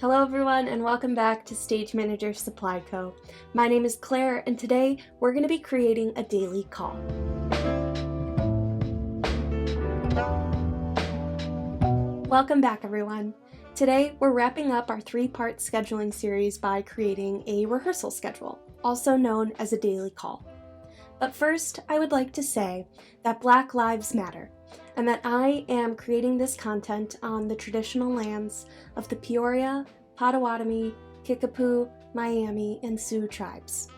Hello everyone and welcome back to Stage Manager Supply Co. My name is Claire and today we're going to be creating a daily call. Welcome back everyone. Today we're wrapping up our 3-part scheduling series by creating a rehearsal schedule, also known as a daily call. But first, I would like to say that Black Lives Matter, and that I am creating this content on the traditional lands of the Peoria, Potawatomi, Kickapoo, Miami, and Sioux tribes.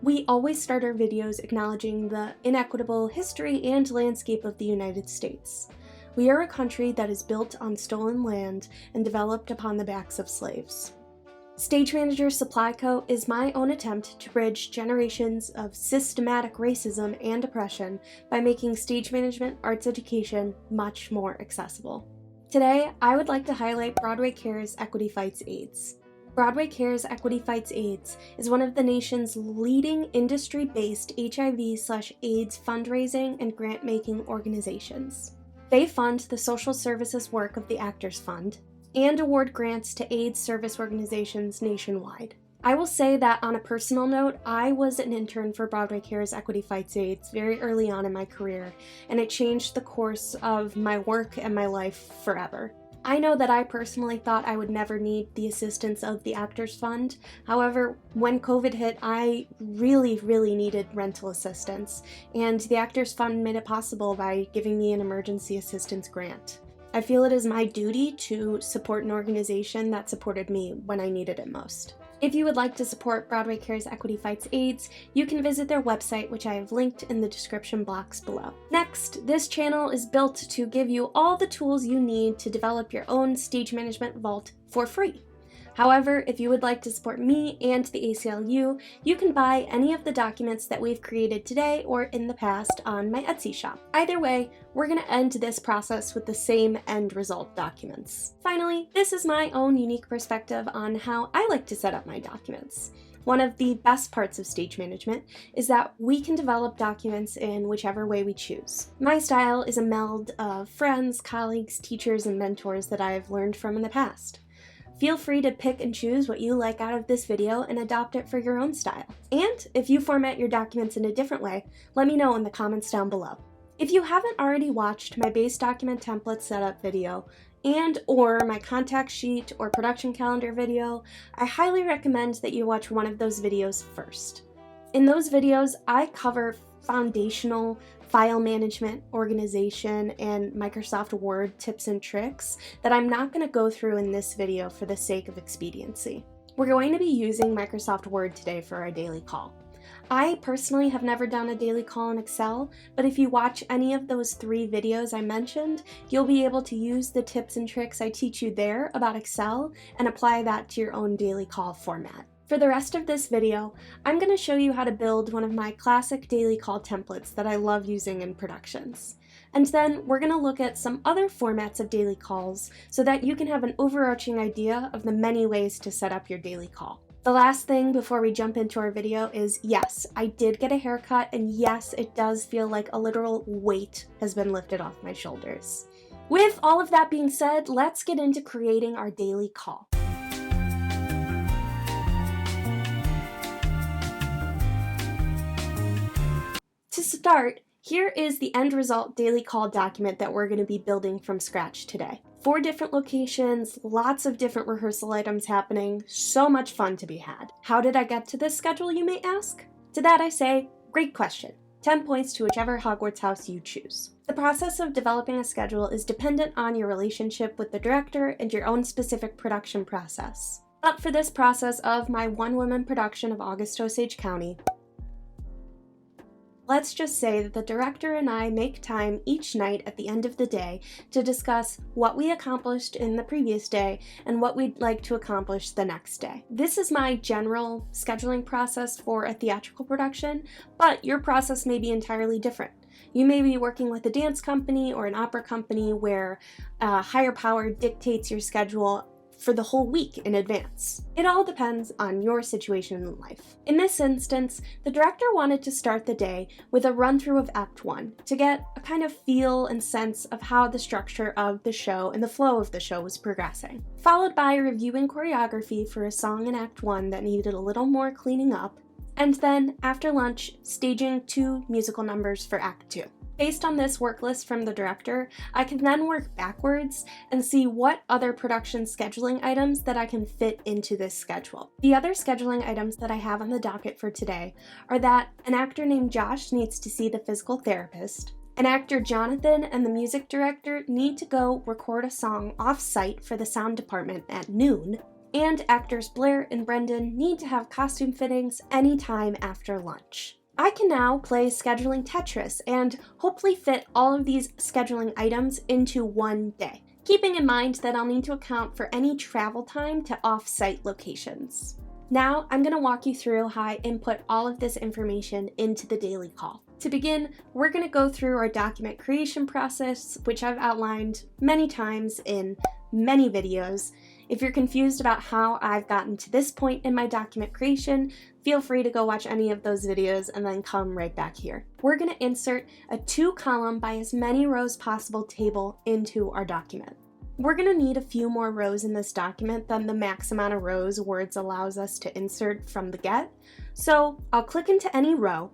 We always start our videos acknowledging the inequitable history and landscape of the United States. We are a country that is built on stolen land and developed upon the backs of slaves. Stage Manager Supply Co. is my own attempt to bridge generations of systematic racism and oppression by making stage management arts education much more accessible. Today, I would like to highlight Broadway Cares Equity Fights AIDS. Broadway Cares Equity Fights AIDS is one of the nation's leading industry-based HIV/AIDS fundraising and grant-making organizations. They fund the social services work of the Actors Fund, and award grants to AIDS service organizations nationwide. I will say that on a personal note, I was an intern for Broadway Cares Equity Fights AIDS very early on in my career, and it changed the course of my work and my life forever. I know that I personally thought I would never need the assistance of the Actors Fund. However, when COVID hit, I really needed rental assistance, and the Actors Fund made it possible by giving me an emergency assistance grant. I feel it is my duty to support an organization that supported me when I needed it most. If you would like to support Broadway Cares Equity Fights AIDS, you can visit their website, which I have linked in the description box below. Next, this channel is built to give you all the tools you need to develop your own stage management vault for free. However, if you would like to support me and the ACLU, you can buy any of the documents that we've created today or in the past on my Etsy shop. Either way, we're going to end this process with the same end result documents. Finally, this is my own unique perspective on how I like to set up my documents. One of the best parts of stage management is that we can develop documents in whichever way we choose. My style is a meld of friends, colleagues, teachers, and mentors that I have learned from in the past. Feel free to pick and choose what you like out of this video and adopt it for your own style. And if you format your documents in a different way, let me know in the comments down below. If you haven't already watched my base document template setup video and/or my contact sheet or production calendar video, I highly recommend that you watch one of those videos first. In those videos, I cover foundational file management, organization, and Microsoft Word tips and tricks that I'm not going to go through in this video for the sake of expediency. We're going to be using Microsoft Word today for our daily call. I personally have never done a daily call in Excel, but if you watch any of those 3 videos I mentioned, you'll be able to use the tips and tricks I teach you there about Excel and apply that to your own daily call format. For the rest of this video, I'm going to show you how to build one of my classic daily call templates that I love using in productions. And then we're going to look at some other formats of daily calls so that you can have an overarching idea of the many ways to set up your daily call. The last thing before we jump into our video is, yes, I did get a haircut, and yes, it does feel like a literal weight has been lifted off my shoulders. With all of that being said, let's get into creating our daily call. To start, here is the end result daily call document that we're going to be building from scratch today. 4 different locations, lots of different rehearsal items happening, so much fun to be had. How did I get to this schedule, you may ask? To that I say, great question. 10 points to whichever Hogwarts house you choose. The process of developing a schedule is dependent on your relationship with the director and your own specific production process. But for this process of my one-woman production of August Osage County, let's just say that the director and I make time each night at the end of the day to discuss what we accomplished in the previous day and what we'd like to accomplish the next day. This is my general scheduling process for a theatrical production, but your process may be entirely different. You may be working with a dance company or an opera company where a higher power dictates your schedule for the whole week in advance. It all depends on your situation in life. In this instance, the director wanted to start the day with a run-through of Act 1 to get a kind of feel and sense of how the structure of the show and the flow of the show was progressing, followed by reviewing choreography for a song in Act 1 that needed a little more cleaning up, and then, after lunch, staging 2 musical numbers for Act 2. Based on this work list from the director, I can then work backwards and see what other production scheduling items that I can fit into this schedule. The other scheduling items that I have on the docket for today are that an actor named Josh needs to see the physical therapist, an actor Jonathan and the music director need to go record a song off-site for the sound department at noon, and actors Blair and Brendan need to have costume fittings anytime after lunch. I can now play scheduling Tetris and hopefully fit all of these scheduling items into one day, keeping in mind that I'll need to account for any travel time to off-site locations. Now I'm going to walk you through how I input all of this information into the daily call. To begin, we're going to go through our document creation process, which I've outlined many times in many videos. If you're confused about how I've gotten to this point in my document creation, feel free to go watch any of those videos and then come right back here. We're going to insert a 2-column by as many rows possible table into our document. We're going to need a few more rows in this document than the max amount of rows Words allows us to insert from the get, so I'll click into any row,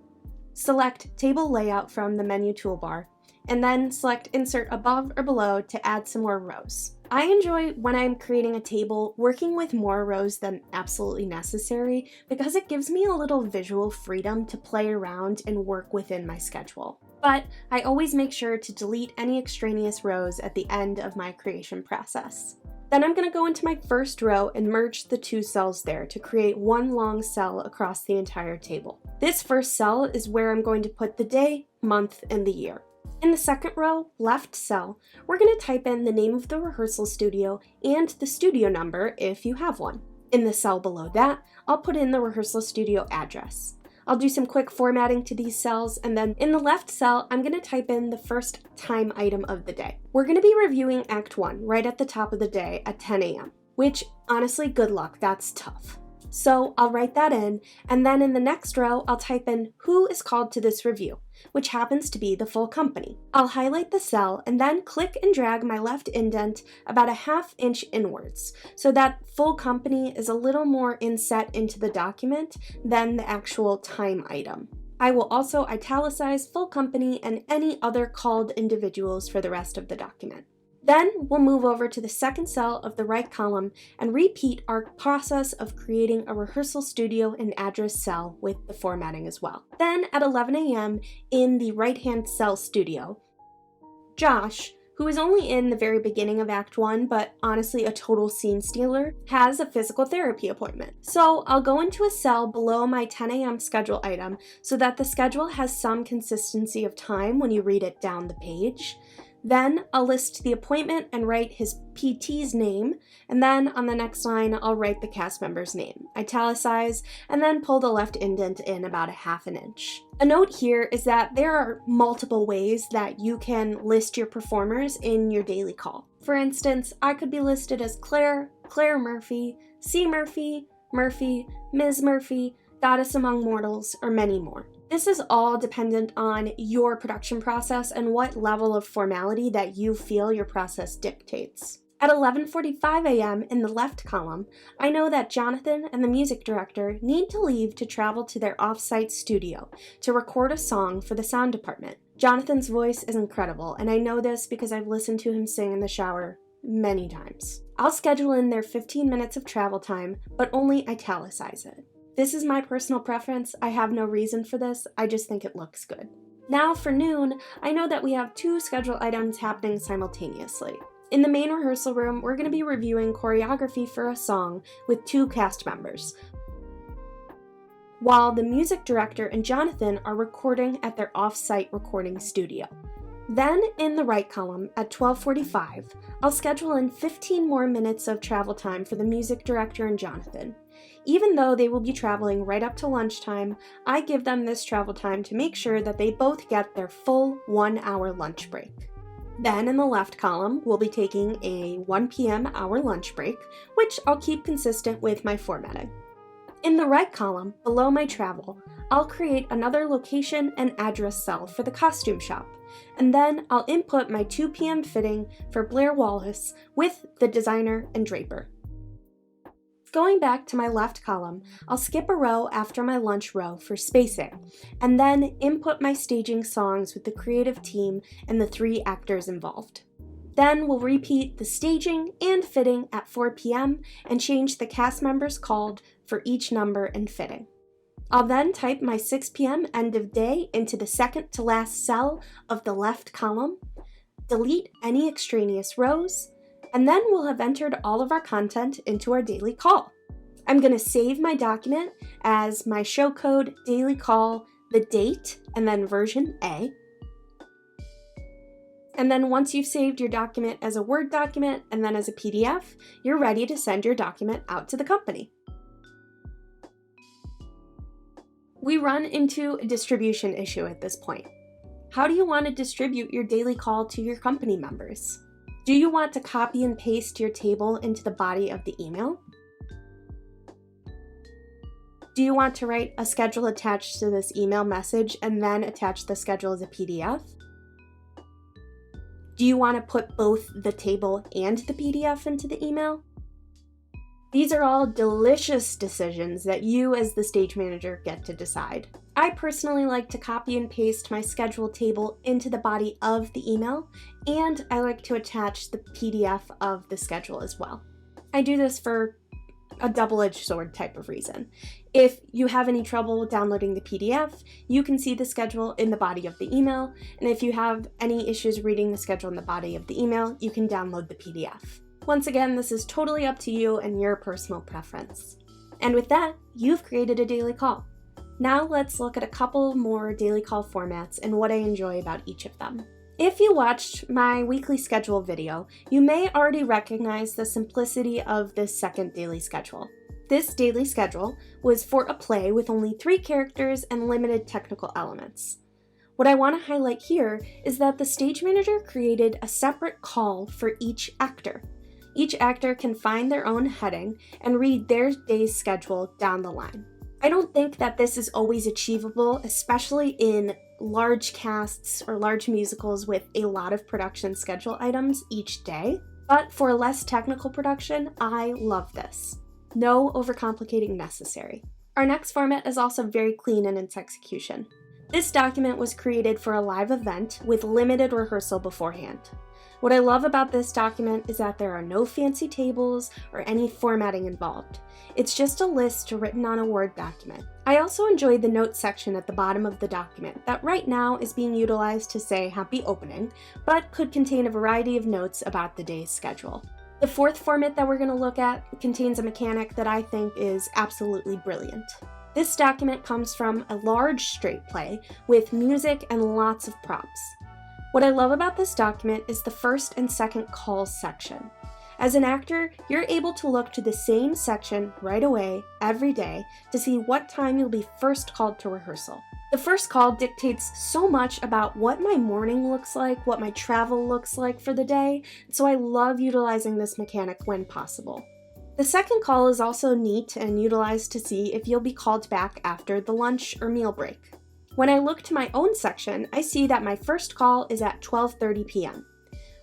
select Table Layout from the menu toolbar, and then select Insert above or below to add some more rows. I enjoy, when I'm creating a table, working with more rows than absolutely necessary because it gives me a little visual freedom to play around and work within my schedule. But I always make sure to delete any extraneous rows at the end of my creation process. Then I'm going to go into my first row and merge the 2 cells there to create one long cell across the entire table. This first cell is where I'm going to put the day, month, and the year. In the second row, left cell, we're going to type in the name of the rehearsal studio and the studio number if you have one. In the cell below that, I'll put in the rehearsal studio address. I'll do some quick formatting to these cells, and then in the left cell, I'm going to type in the first time item of the day. We're going to be reviewing Act 1 right at the top of the day at 10 a.m., which, honestly, good luck, that's tough. So I'll write that in, and then in the next row, I'll type in who is called to this review, which happens to be the full company. I'll highlight the cell and then click and drag my left indent about a 1/2 inch inwards, so that full company is a little more inset into the document than the actual time item. I will also italicize full company and any other called individuals for the rest of the document. Then we'll move over to the second cell of the right column and repeat our process of creating a rehearsal studio and address cell with the formatting as well. Then at 11 a.m. in the right-hand cell studio, Josh, who is only in the very beginning of Act 1, but honestly a total scene stealer, has a physical therapy appointment. So I'll go into a cell below my 10 a.m. schedule item so that the schedule has some consistency of time when you read it down the page. Then I'll list the appointment and write his PT's name, and then on the next line I'll write the cast member's name, italicize, and then pull the left indent in about a 1/2 inch. A note here is that there are multiple ways that you can list your performers in your daily call. For instance, I could be listed as Claire, Claire Murphy, C. Murphy, Murphy, Ms. Murphy, Goddess Among Mortals, or many more. This is all dependent on your production process and what level of formality that you feel your process dictates. At 11:45 a.m. in the left column, I know that Jonathan and the music director need to leave to travel to their off-site studio to record a song for the sound department. Jonathan's voice is incredible, and I know this because I've listened to him sing in the shower many times. I'll schedule in their 15 minutes of travel time, but only italicize it. This is my personal preference. I have no reason for this. I just think it looks good. Now for noon, I know that we have 2 schedule items happening simultaneously. In the main rehearsal room, we're going to be reviewing choreography for a song with 2 cast members, while the music director and Jonathan are recording at their off-site recording studio. Then, in the right column, at 12:45, I'll schedule in 15 more minutes of travel time for the music director and Jonathan. Even though they will be traveling right up to lunchtime, I give them this travel time to make sure that they both get their full 1-hour lunch break. Then in the left column, we'll be taking a 1 p.m. hour lunch break, which I'll keep consistent with my formatting. In the right column, below my travel, I'll create another location and address cell for the costume shop, and then I'll input my 2 p.m. fitting for Blair Wallace with the designer and draper. Going back to my left column, I'll skip a row after my lunch row for spacing, and then input my staging songs with the creative team and the 3 actors involved. Then we'll repeat the staging and fitting at 4 p.m. and change the cast members called for each number and fitting. I'll then type my 6 p.m. end of day into the second to last cell of the left column, delete any extraneous rows, and then we'll have entered all of our content into our daily call. I'm going to save my document as my show code daily call, the date, and then version A. And then once you've saved your document as a Word document and then as a PDF, you're ready to send your document out to the company. We run into a distribution issue at this point. How do you want to distribute your daily call to your company members? Do you want to copy and paste your table into the body of the email? Do you want to write a schedule attached to this email message and then attach the schedule as a PDF? Do you want to put both the table and the PDF into the email? These are all delicious decisions that you as the stage manager get to decide. I personally like to copy and paste my schedule table into the body of the email, and I like to attach the PDF of the schedule as well. I do this for a double-edged sword type of reason. If you have any trouble downloading the PDF, you can see the schedule in the body of the email, and if you have any issues reading the schedule in the body of the email, you can download the PDF. Once again, this is totally up to you and your personal preference. And with that, you've created a daily call. Now let's look at a couple more daily call formats and what I enjoy about each of them. If you watched my weekly schedule video, you may already recognize the simplicity of this second daily schedule. This daily schedule was for a play with only 3 characters and limited technical elements. What I want to highlight here is that the stage manager created a separate call for each actor. Each actor can find their own heading and read their day's schedule down the line. I don't think that this is always achievable, especially in large casts or large musicals with a lot of production schedule items each day, but for a less technical production, I love this. No overcomplicating necessary. Our next format is also very clean in its execution. This document was created for a live event with limited rehearsal beforehand. What I love about this document is that there are no fancy tables or any formatting involved. It's just a list written on a Word document. I also enjoyed the notes section at the bottom of the document that right now is being utilized to say happy opening, but could contain a variety of notes about the day's schedule. The fourth format that we're going to look at contains a mechanic that I think is absolutely brilliant. This document comes from a large straight play with music and lots of props. What I love about this document is the first and second calls section. As an actor, you're able to look to the same section right away every day to see what time you'll be first called to rehearsal. The first call dictates so much about what my morning looks like, what my travel looks like for the day, so I love utilizing this mechanic when possible. The second call is also neat and utilized to see if you'll be called back after the lunch or meal break. When I look to my own section, I see that my first call is at 12:30 p.m.,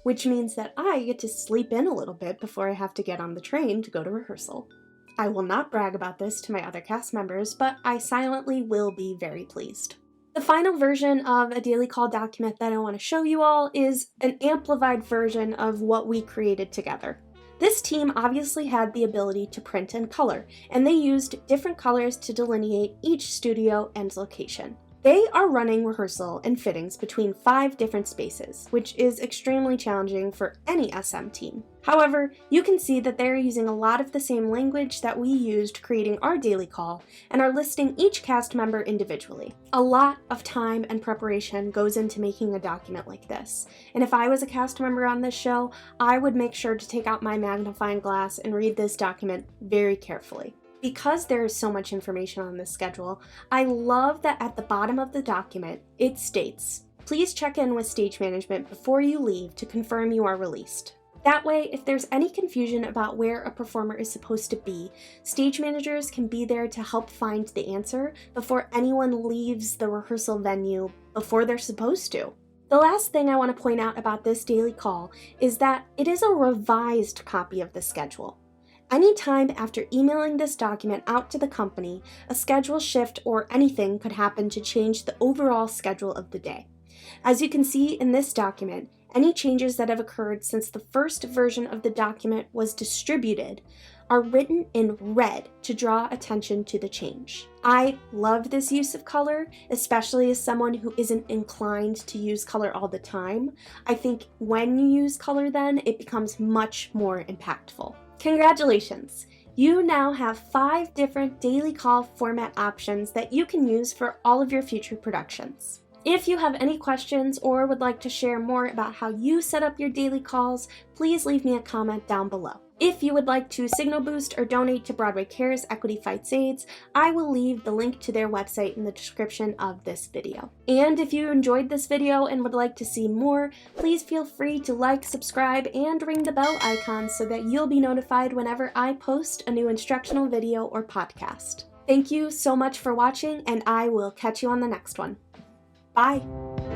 which means that I get to sleep in a little bit before I have to get on the train to go to rehearsal. I will not brag about this to my other cast members, but I silently will be very pleased. The final version of a daily call document that I want to show you all is an amplified version of what we created together. This team obviously had the ability to print and color, and they used different colors to delineate each studio and location. They are running rehearsal and fittings between 5 different spaces, which is extremely challenging for any SM team. However, you can see that they're using a lot of the same language that we used creating our daily call and are listing each cast member individually. A lot of time and preparation goes into making a document like this, and if I was a cast member on this show, I would make sure to take out my magnifying glass and read this document very carefully. Because there is so much information on this schedule, I love that at the bottom of the document, it states, Please check in with stage management before you leave to confirm you are released. That way, if there's any confusion about where a performer is supposed to be, stage managers can be there to help find the answer before anyone leaves the rehearsal venue before they're supposed to. The last thing I want to point out about this daily call is that it is a revised copy of the schedule. Anytime after emailing this document out to the company, a schedule shift or anything could happen to change the overall schedule of the day. As you can see in this document, any changes that have occurred since the first version of the document was distributed are written in red to draw attention to the change. I love this use of color, especially as someone who isn't inclined to use color all the time. I think when you use color then, it becomes much more impactful. Congratulations! You now have 5 different daily call format options that you can use for all of your future productions. If you have any questions or would like to share more about how you set up your daily calls, please leave me a comment down below. If you would like to signal boost or donate to Broadway Cares Equity Fights AIDS, I will leave the link to their website in the description of this video. And if you enjoyed this video and would like to see more, please feel free to like, subscribe, and ring the bell icon so that you'll be notified whenever I post a new instructional video or podcast. Thank you so much for watching, and I will catch you on the next one. Bye!